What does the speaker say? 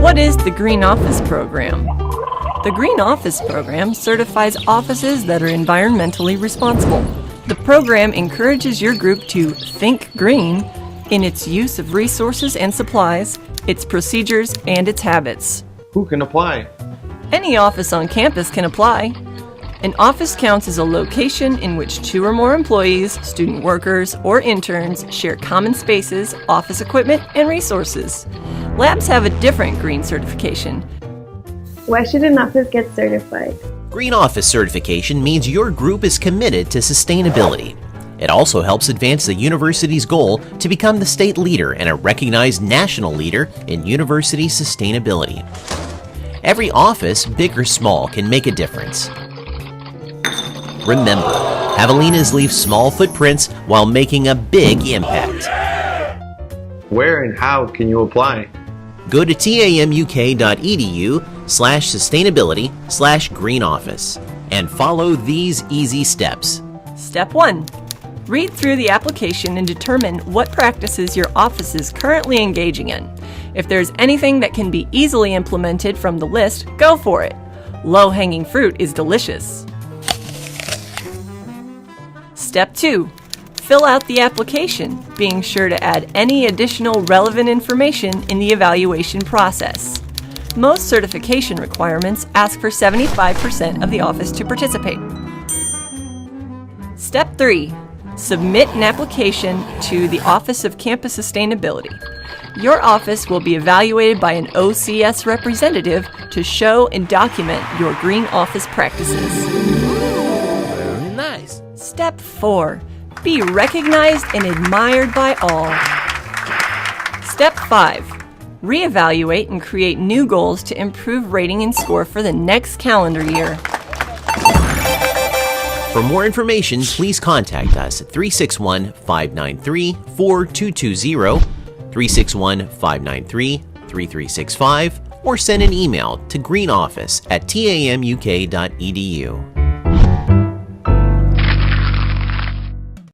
What is the Green Office Program? The Green Office Program certifies offices that are environmentally responsible. The program encourages your group to think green in its use of resources and supplies, its procedures, and its habits. Who can apply? Any office on campus can apply. An office counts as a location in which 2 or more employees, student workers, or interns share common spaces, office equipment, and resources. Labs have a different green certification. Why should an office get certified? Green Office certification means your group is committed to sustainability. It also helps advance the university's goal to become the state leader and a recognized national leader in university sustainability. Every office, big or small, can make a difference. Remember, javelinas leave small footprints while making a big impact. Where and how can you apply? Go to tamuk.edu/sustainability/greenoffice and follow these easy steps. Step 1. Read through the application and determine what practices your office is currently engaging in. If there's anything that can be easily implemented from the list, go for it. Low-hanging fruit is delicious. Step 2. Fill out the application, being sure to add any additional relevant information in the evaluation process. Most certification requirements ask for 75% of the office to participate. Step 3. Submit an application to the Office of Campus Sustainability. Your office will be evaluated by an OCS representative to show and document your green office practices. Very nice. Step 4. Be recognized and admired by all. Step 5. Reevaluate and create new goals to improve rating and score for the next calendar year. For more information, please contact us at 361-593-4220, 361-593-3365, or send an email to greenoffice@tamuk.edu.